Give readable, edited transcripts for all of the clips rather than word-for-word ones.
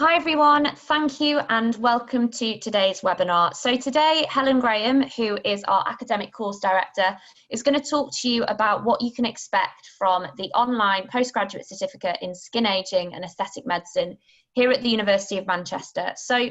Hi everyone, thank you and welcome to today's webinar. So today, Helen Graham, who is our Academic Course Director, is going to talk to you about what you can expect from the online postgraduate certificate in skin ageing and aesthetic medicine here at the University of Manchester. So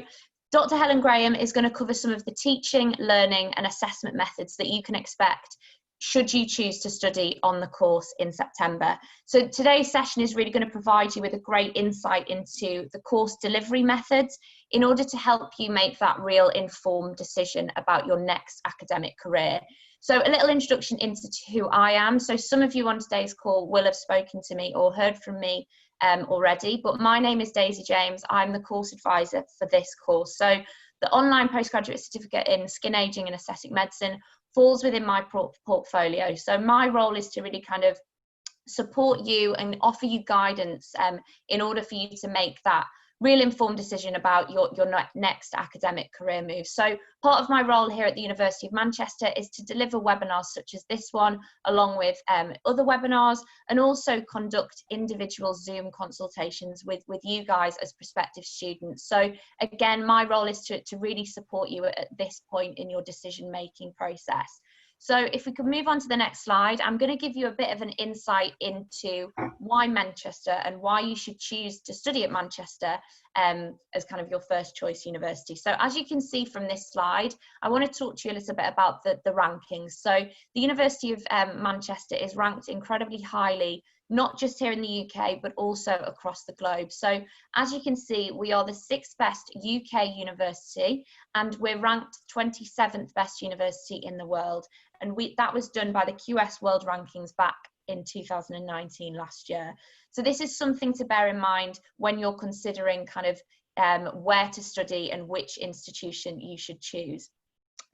Dr. Helen Graham is going to cover some of the teaching, learning and assessment methods that you can expect should you choose to study on the course in September. So today's session is really going to provide you with a great insight into the course delivery methods in order to help you make that real informed decision about your next academic career. So a little introduction into who I am. So some of you on today's call will have spoken to me or heard from me already, but my name is Daisy James. I'm the course advisor for this course. So the online postgraduate certificate in skin ageing and aesthetic medicine falls within my portfolio. So my role is to really kind of support you and offer you guidance in order for you to make that real informed decision about your next academic career move. So part of my role here at the University of Manchester is to deliver webinars such as this one, along with other webinars, and also conduct individual Zoom consultations with you guys as prospective students. So again, my role is to really support you at this point in your decision-making process. So if we could move on to the next slide, I'm going to give you a bit of an insight into why Manchester and why you should choose to study at Manchester as kind of your first choice university. So as you can see from this slide, I want to talk to you a little bit about the rankings. So the University of Manchester is ranked incredibly highly, not just here in the UK, but also across the globe. So as you can see, we are the 6th best UK university, and we're ranked 27th best university in the world. And that was done by the QS World Rankings back in 2019, last year. So this is something to bear in mind when you're considering kind of where to study and which institution you should choose.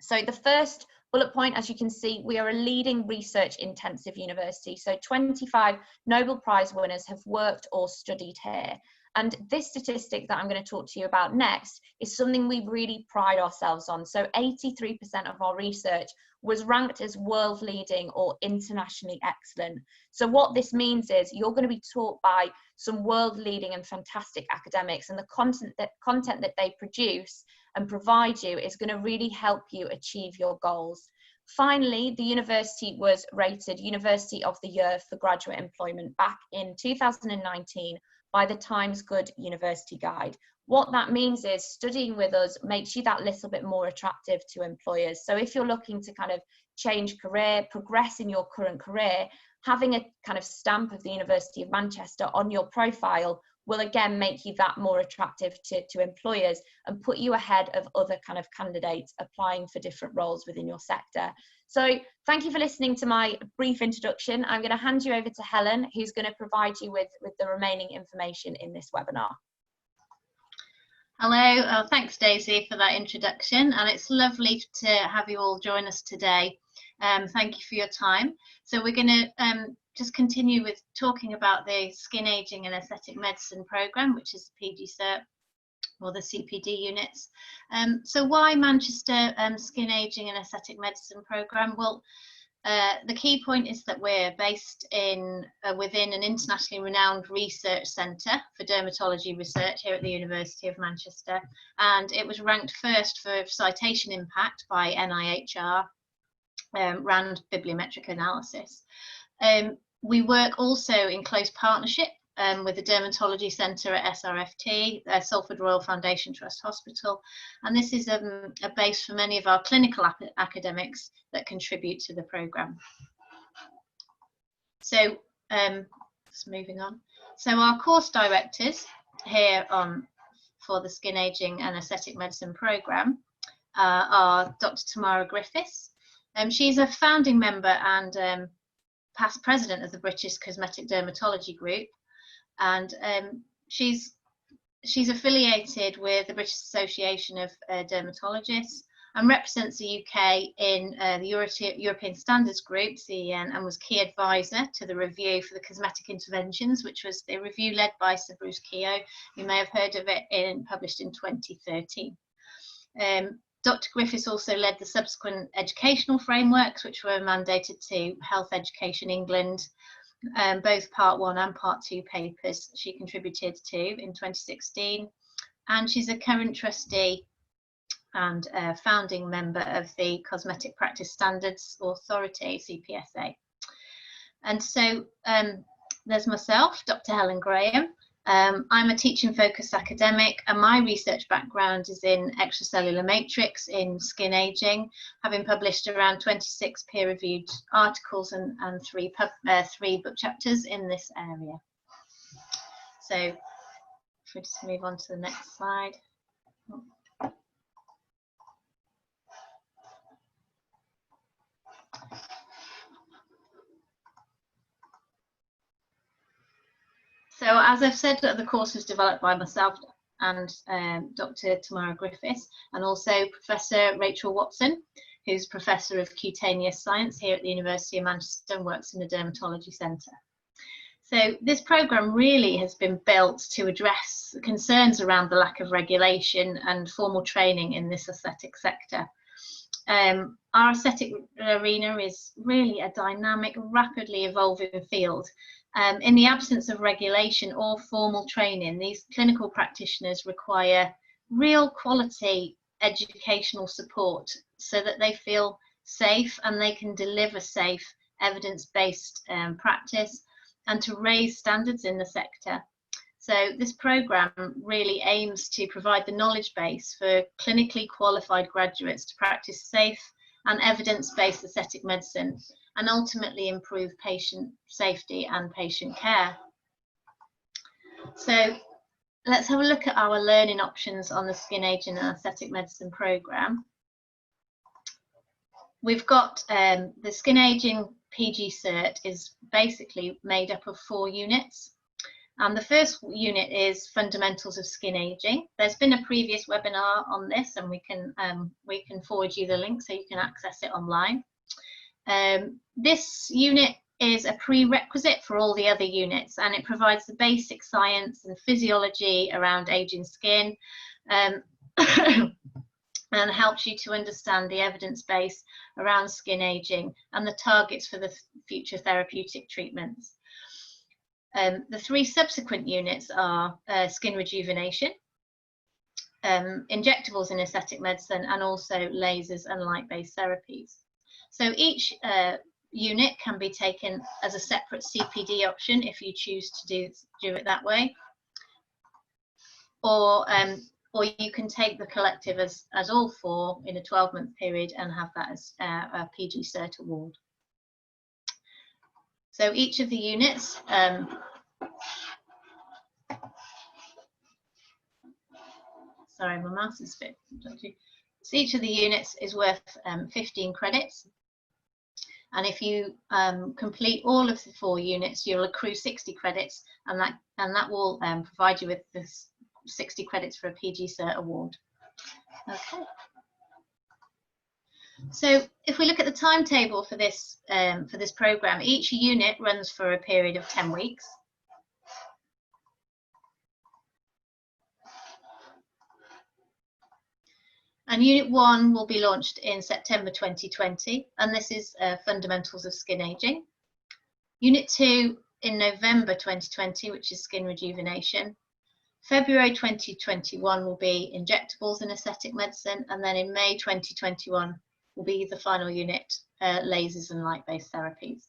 So the first bullet point, as you can see, we are a leading research intensive university. So 25 Nobel Prize winners have worked or studied here. And this statistic that I'm going to talk to you about next is something we really pride ourselves on. So 83% of our research was ranked as world leading or internationally excellent. So what this means is you're going to be taught by some world leading and fantastic academics, and the content that they produce and provide you is going to really help you achieve your goals. Finally, the university was rated University of the Year for graduate employment back in 2019 by the Times Good University Guide. What that means is studying with us makes you that little bit more attractive to employers. So if you're looking to kind of change career, progress in your current career, having a kind of stamp of the University of Manchester on your profile will again make you that more attractive to employers and put you ahead of other kind of candidates applying for different roles within your sector. So thank you for listening to my brief introduction. I'm going to hand you over to Helen, who's going to provide you with the remaining information in this webinar. Hello, thanks Daisy for that introduction, and it's lovely to have you all join us today. Thank you for your time. So we're going to just continue with talking about the skin ageing and aesthetic medicine program, which is the PGCert or the CPD units. So why Manchester skin ageing and aesthetic medicine program? Well, the key point is that we're based in within an internationally renowned research centre for dermatology research here at the University of Manchester, and it was ranked first for citation impact by NIHR, RAND bibliometric analysis. We work also in close partnership with the Dermatology Centre at SRFT, Salford Royal Foundation Trust Hospital, and this is a base for many of our clinical academics that contribute to the programme. So just moving on. So our course directors here for the Skin Ageing and Aesthetic Medicine programme are Dr. Tamara Griffiths. She's a founding member and past president of the British Cosmetic Dermatology Group, and she's affiliated with the British Association of Dermatologists and represents the UK in the European Standards Group, CEN, and was key advisor to the review for the cosmetic interventions, which was the review led by Sir Bruce Keogh. You may have heard of it, published in 2013. Dr. Griffiths also led the subsequent educational frameworks, which were mandated to Health Education England, both Part 1 and Part 2 papers she contributed to in 2016. and she's a current trustee and founding member of the Cosmetic Practice Standards Authority, CPSA. And so there's myself, Dr. Helen Graham. I'm a teaching-focused academic, and my research background is in extracellular matrix in skin aging, having published around 26 peer-reviewed articles and 3 book chapters in this area. So if we just move on to the next slide. So as I've said, the course was developed by myself and Dr. Tamara Griffiths, and also Professor Rachel Watson, who's Professor of Cutaneous Science here at the University of Manchester and works in the Dermatology Centre. So this programme really has been built to address concerns around the lack of regulation and formal training in this aesthetic sector. Our aesthetic arena is really a dynamic, rapidly evolving field. In the absence of regulation or formal training, these clinical practitioners require real quality educational support so that they feel safe and they can deliver safe, evidence-based practice and to raise standards in the sector. So this programme really aims to provide the knowledge base for clinically qualified graduates to practice safe and evidence-based aesthetic medicine and ultimately improve patient safety and patient care. So let's have a look at our learning options on the Skin Aging and Aesthetic Medicine programme. We've got the Skin Aging PGCert is basically made up of 4 units. And the first unit is Fundamentals of Skin Aging. There's been a previous webinar on this, and we can forward you the link so you can access it online. This unit is a prerequisite for all the other units, and it provides the basic science and physiology around aging skin and helps you to understand the evidence base around skin aging and the targets for the future therapeutic treatments. The 3 subsequent units are skin rejuvenation, injectables in aesthetic medicine, and also lasers and light-based therapies. So each unit can be taken as a separate CPD option if you choose to do it that way, or you can take the collective as all 4 in a 12-month period and have that as a PGCert award. So each of the units sorry, my mouse is a bit dodgy. So each of the units is worth 15 credits. And if you complete all of the 4 units, you'll accrue 60 credits, and that will provide you with this 60 credits for a PGCert award. Okay. So if we look at the timetable for this programme, each unit runs for a period of 10 weeks. And Unit 1 will be launched in September 2020, and this is Fundamentals of Skin Aging. Unit 2 in November 2020, which is Skin Rejuvenation. February 2021 will be Injectables in Aesthetic Medicine, and then in May 2021 will be the final unit, Lasers and Light-Based Therapies.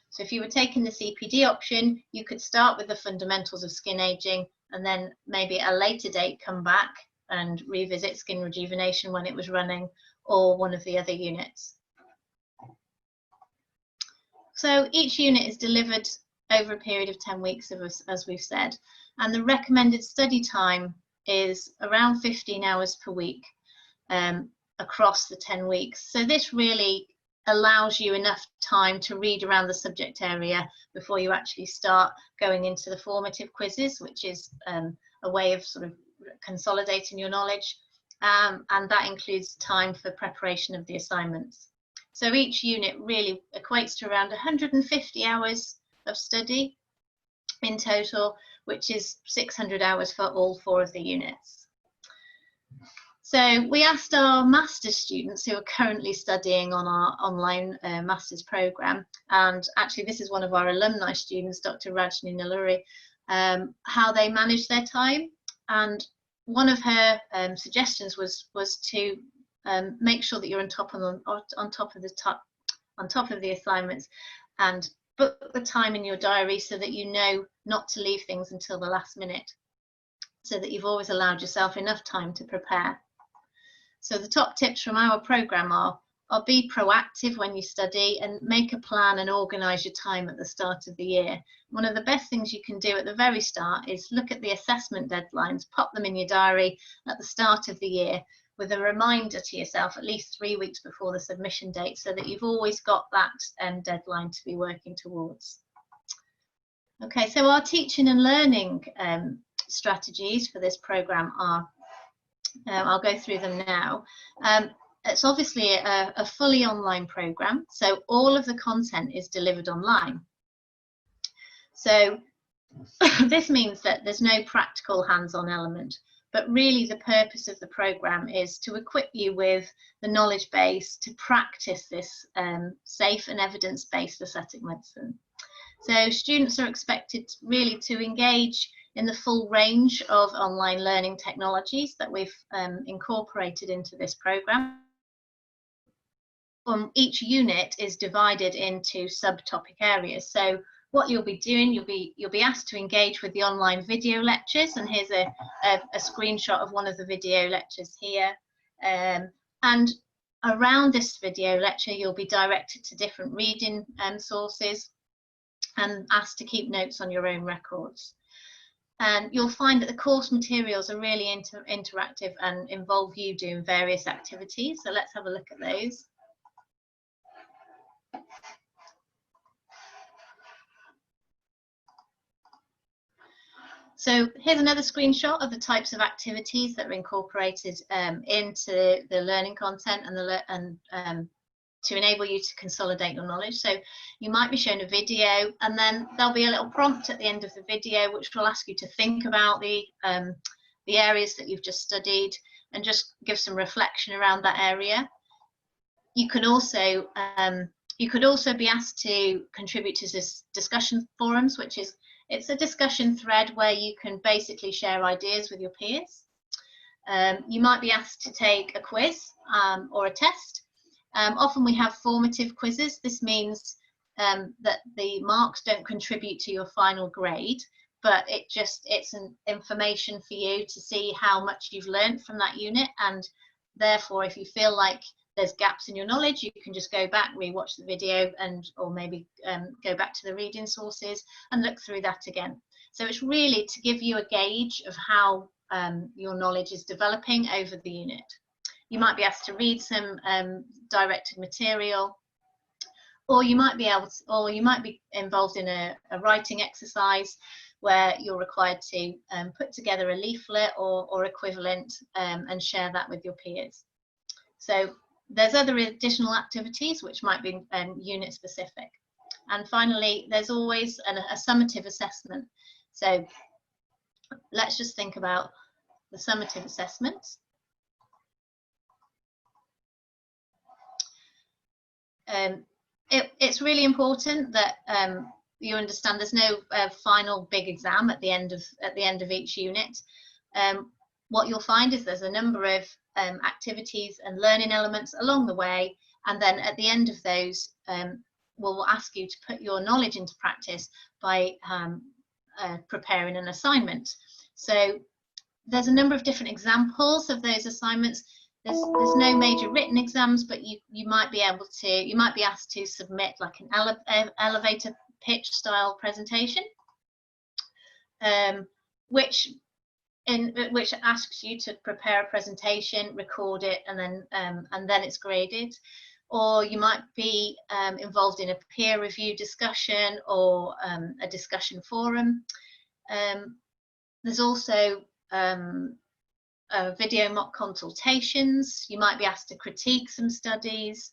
So if you were taking the CPD option, you could start with the Fundamentals of Skin Aging, and then maybe at a later date come back and revisit Skin Rejuvenation when it was running, or one of the other units. So each unit is delivered over a period of 10 weeks, as we've said, and the recommended study time is around 15 hours per week across the 10 weeks. So this really allows you enough time to read around the subject area before you actually start going into the formative quizzes, which is a way of sort of consolidating your knowledge, and that includes time for preparation of the assignments. So each unit really equates to around 150 hours of study in total, which is 600 hours for all 4 of the units. So we asked our master's students who are currently studying on our online master's programme, and actually this is one of our alumni students, Dr. Rajni Nalluri, how they manage their time. And one of her suggestions was to make sure that you're on top of the assignments, and book the time in your diary so that you know not to leave things until the last minute, so that you've always allowed yourself enough time to prepare. So the top tips from our programme are be proactive when you study and make a plan and organise your time at the start of the year. One of the best things you can do at the very start is look at the assessment deadlines, pop them in your diary at the start of the year with a reminder to yourself at least 3 weeks before the submission date, so that you've always got that deadline to be working towards. Okay, so our teaching and learning strategies for this programme are, I'll go through them now. It's obviously a fully online programme, so all of the content is delivered online. So this means that there's no practical hands-on element, but really the purpose of the programme is to equip you with the knowledge base to practice this safe and evidence-based aesthetic medicine. So students are expected really to engage in the full range of online learning technologies that we've incorporated into this programme. Each unit is divided into subtopic areas. So what you'll be doing, you'll be asked to engage with the online video lectures, and here's a screenshot of one of the video lectures here. And around this video lecture, you'll be directed to different reading sources and asked to keep notes on your own records. And you'll find that the course materials are really interactive and involve you doing various activities. So let's have a look at those. So here's another screenshot of the types of activities that are incorporated into the learning content and to enable you to consolidate your knowledge. So you might be shown a video, and then there'll be a little prompt at the end of the video which will ask you to think about the areas that you've just studied and just give some reflection around that area. You can also be asked to contribute to this discussion forums, which is it's a discussion thread where you can basically share ideas with your peers. You might be asked to take a quiz or a test. Often we have formative quizzes. This means that the marks don't contribute to your final grade, but it's an information for you to see how much you've learned from that unit, and therefore if you feel like there's gaps in your knowledge, you can just go back, rewatch the video, or maybe go back to the reading sources and look through that again. So it's really to give you a gauge of how your knowledge is developing over the unit. You might be asked to read some directed material, or you might be involved in a writing exercise where you're required to put together a leaflet or equivalent and share that with your peers. So there's other additional activities which might be unit specific. And finally, there's always a summative assessment. So let's just think about the summative assessments. It's really important that you understand there's no final big exam at the end of each unit. What you'll find is there's a number of activities and learning elements along the way, and then at the end of those we'll ask you to put your knowledge into practice by preparing an assignment. So there's a number of different examples of those assignments. There's no major written exams, but you might be asked to submit like an elevator pitch style presentation, which asks you to prepare a presentation, record it, and then it's graded. Or you might be involved in a peer review discussion or a discussion forum. There's also video mock consultations. You might be asked to critique some studies.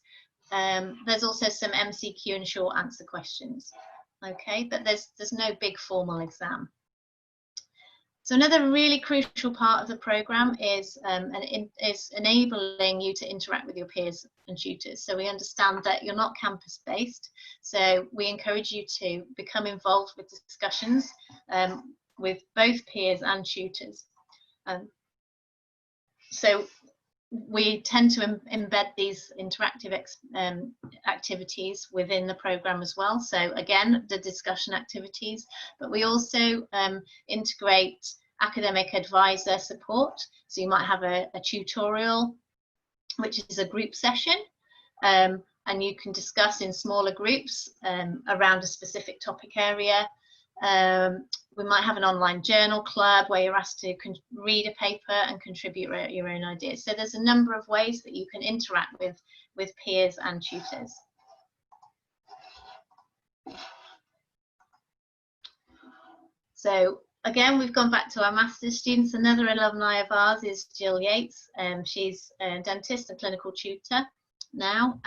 There's also some MCQ and short answer questions. Okay, but there's no big formal exam. So another really crucial part of the programme is enabling you to interact with your peers and tutors. So we understand that you're not campus based, so we encourage you to become involved with discussions with both peers and tutors. So we tend to embed these interactive activities within the program as well. So again, the discussion activities, but we also integrate academic advisor support. So you might have a tutorial, which is a group session, and you can discuss in smaller groups around a specific topic area. We might have an online journal club where you're asked to read a paper and contribute your own ideas. So there's a number of ways that you can interact with peers and tutors. So again, we've gone back to our master's students. Another alumni of ours is Jill Yates. She's a dentist and clinical tutor now,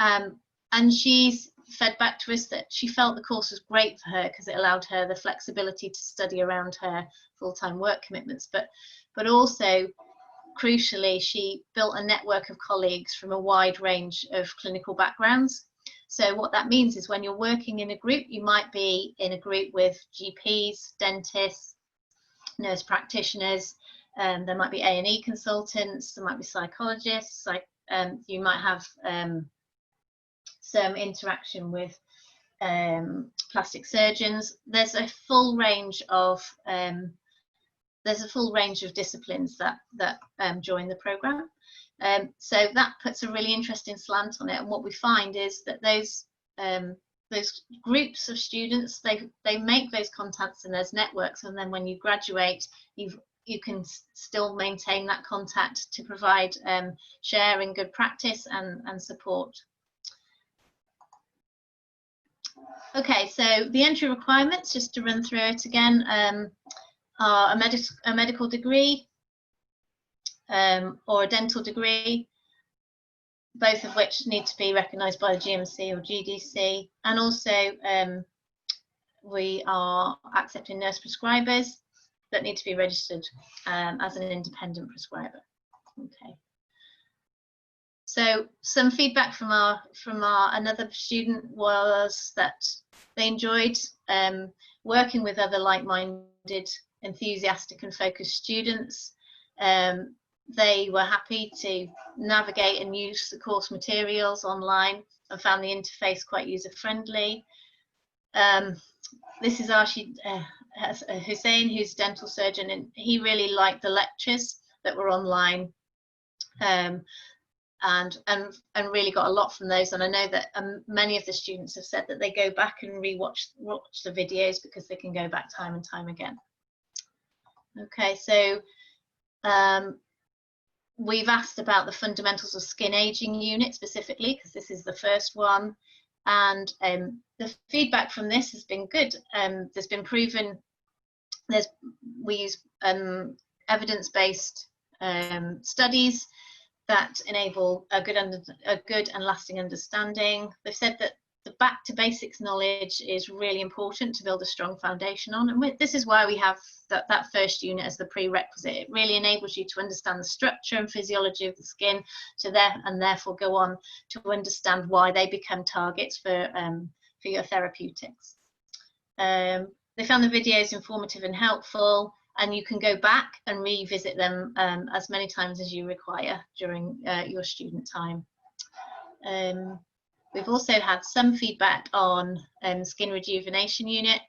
and she's fed back to us that she felt the course was great for her because it allowed her the flexibility to study around her full-time work commitments, but also crucially she built a network of colleagues from a wide range of clinical backgrounds. So what that means is when you're working in a group, you might be in a group with GPs, dentists, nurse practitioners, there might be A&E consultants, there might be psychologists, you might have some interaction with plastic surgeons. There's a full range of disciplines that join the program. So that puts a really interesting slant on it. And what we find is that those groups of students, they make those contacts and those networks, and then when you graduate, you can still maintain that contact to provide sharing good practice and support. Okay, so the entry requirements, just to run through it again, are a medical degree or a dental degree, both of which need to be recognised by the GMC or GDC, and also we are accepting nurse prescribers that need to be registered as an independent prescriber. Okay. So some feedback from another student was that they enjoyed working with other like-minded, enthusiastic and focused students. They were happy to navigate and use the course materials online and found the interface quite user-friendly. This is Arshid Hussain, who's a dental surgeon, and he really liked the lectures that were online. And really got a lot from those, and I know that many of the students have said that they go back and watch the videos because they can go back time and time again. Okay, so we've asked about the fundamentals of skin aging unit specifically because this is the first one, and the feedback from this has been good. There's been proven, we use evidence-based studies that enable a good and lasting understanding. They've said that the back to basics knowledge is really important to build a strong foundation on, and this is why we have that first unit as the prerequisite. It really enables you to understand the structure and physiology of the skin, and therefore go on to understand why they become targets for your therapeutics. They found the videos informative and helpful, and you can go back and revisit them as many times as you require during your student time. We've also had some feedback on skin rejuvenation unit.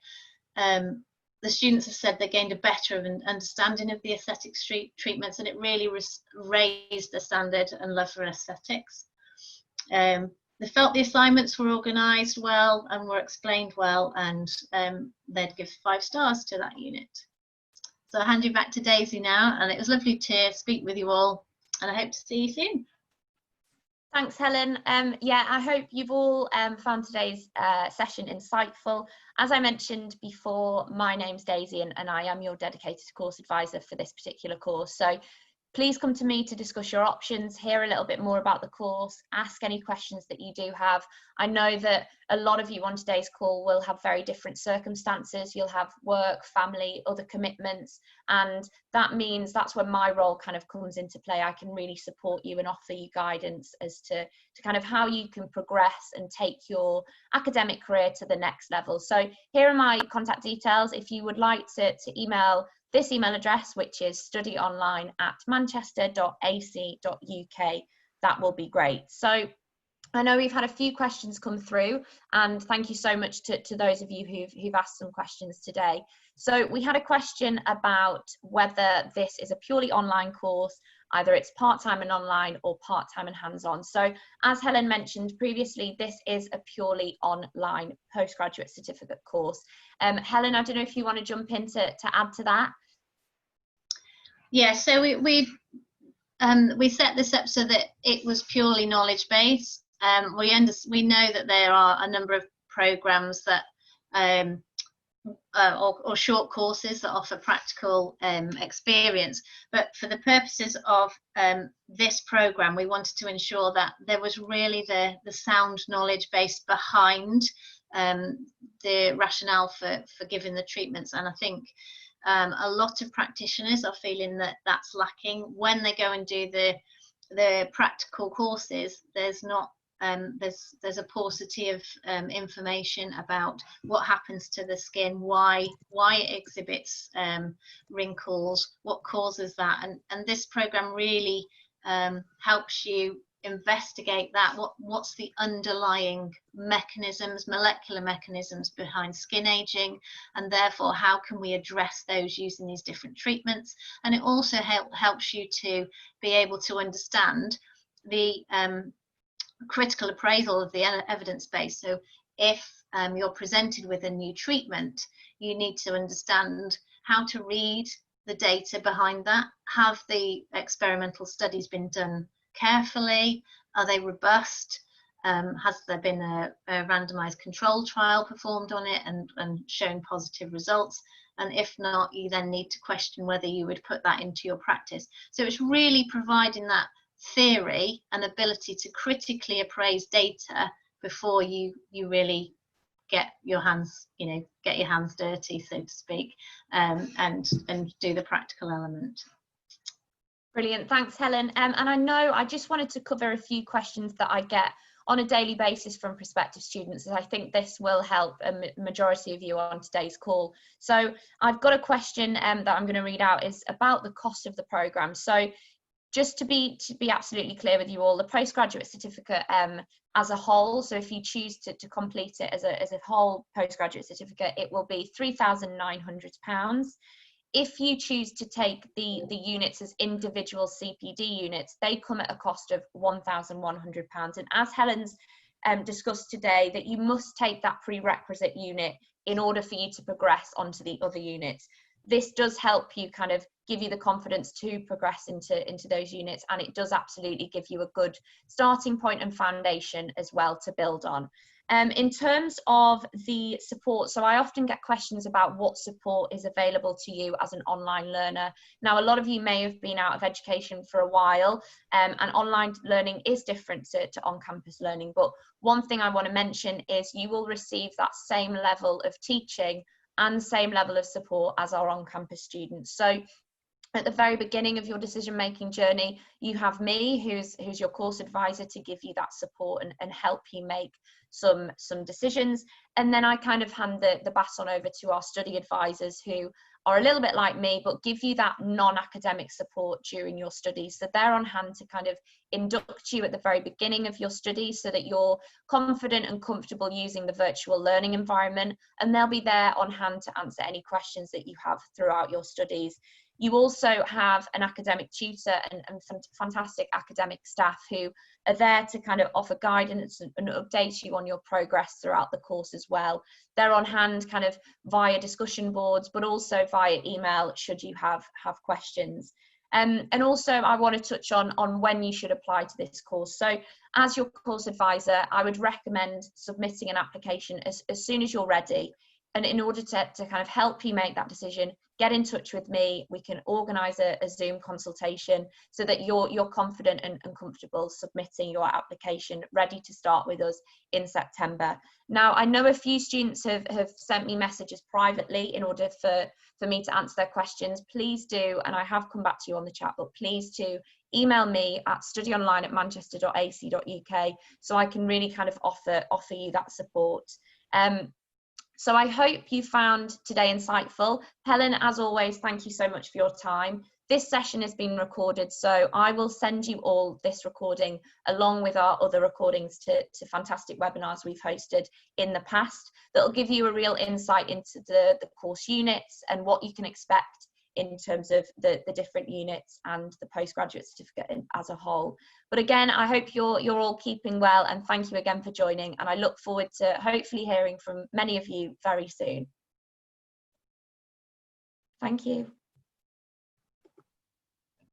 The students have said they gained a better understanding of the aesthetics treatments, and it really raised the standard and love for aesthetics. They felt the assignments were organised well and were explained well, and they'd give 5 stars to that unit. So I'll hand you back to Daisy now, and it was lovely to speak with you all, and I hope to see you soon. Thanks, Helen. Yeah, I hope you've all found today's session insightful. As I mentioned before, my name's Daisy, and I am your dedicated course advisor for this particular course. So please come to me to discuss your options, hear a little bit more about the course, ask any questions that you do have. I know that a lot of you on today's call will have very different circumstances. You'll have work, family, other commitments, and that means that's where my role kind of comes into play. I can really support you and offer you guidance as to kind of how you can progress and take your academic career to the next level. So here are my contact details. If you would like to email this email address, which is studyonline@manchester.ac.uk. That will be great. So I know we've had a few questions come through, and thank you so much to those of you who've asked some questions today. So we had a question about whether this is a purely online course, either it's part-time and online or part-time and hands-on. So as Helen mentioned previously, this is a purely online postgraduate certificate course. Helen, I don't know if you want to jump in to add to that. Yeah, so we set this up so that it was purely knowledge-based. We know that there are a number of programs that or short courses that offer practical experience, but for the purposes of this program, we wanted to ensure that there was really the sound knowledge base behind the rationale for giving the treatments. And I think a lot of practitioners are feeling that that's lacking when they go and do the practical courses. There's not there's a paucity of information about what happens to the skin, why it exhibits wrinkles, what causes that, and this program really helps you investigate that. What's the underlying mechanisms, molecular mechanisms behind skin aging, and therefore how can we address those using these different treatments. And it also helps you to be able to understand the critical appraisal of the evidence base. So if you're presented with a new treatment, you need to understand how to read the data behind that. Have the experimental studies been done carefully? Are they robust? Has there been a randomized control trial performed on it and shown positive results? And if not, you then need to question whether you would put that into your practice. So it's really providing that theory and ability to critically appraise data before you really get your hands dirty, so to speak, and do the practical element. Brilliant, thanks Helen. And I know I just wanted to cover a few questions that I get on a daily basis from prospective students, as I think this will help a majority of you on today's call. So I've got a question that I'm going to read out, is about the cost of the programme. So just to be absolutely clear with you all, the postgraduate certificate as a whole, so if you choose to complete it as a whole postgraduate certificate, it will be £3,900. If you choose to take the units as individual CPD units, they come at a cost of £1,100. And as Helen's discussed today, that you must take that prerequisite unit in order for you to progress onto the other units. This does help you kind of give you the confidence to progress into those units, and it does absolutely give you a good starting point and foundation as well to build on. In terms of the support, so I often get questions about what support is available to you as an online learner. Now, a lot of you may have been out of education for a while, and online learning is different to on-campus learning, but one thing I want to mention is you will receive that same level of teaching and same level of support as our on-campus students. So at the very beginning of your decision-making journey, you have me, who's your course advisor, to give you that support and help you make some decisions. And then I kind of hand the baton over to our study advisors, who are a little bit like me, but give you that non-academic support during your studies. So they're on hand to kind of induct you at the very beginning of your studies so that you're confident and comfortable using the virtual learning environment, and they'll be there on hand to answer any questions that you have throughout your studies. You also have an academic tutor and some fantastic academic staff who are there to kind of offer guidance and update you on your progress throughout the course as well. They're on hand kind of via discussion boards, but also via email should you have questions. And also I want to touch on when you should apply to this course. So as your course advisor, I would recommend submitting an application as soon as you're ready. And in order to kind of help you make that decision, get in touch with me. We can organise a Zoom consultation so that you're confident and comfortable submitting your application, ready to start with us in September. Now, I know a few students have sent me messages privately in order for me to answer their questions. Please do, and I have come back to you on the chat, but please do email me at studyonline@manchester.ac.uk so I can really kind of offer you that support. So I hope you found today insightful. Helen, as always, thank you so much for your time. This session has been recorded, so I will send you all this recording along with our other recordings to fantastic webinars we've hosted in the past that will give you a real insight into the course units and what you can expect in terms of the different units and the postgraduate certificate as a whole. But again, I hope you're all keeping well, and thank you again for joining, and I look forward to hopefully hearing from many of you very soon. Thank you.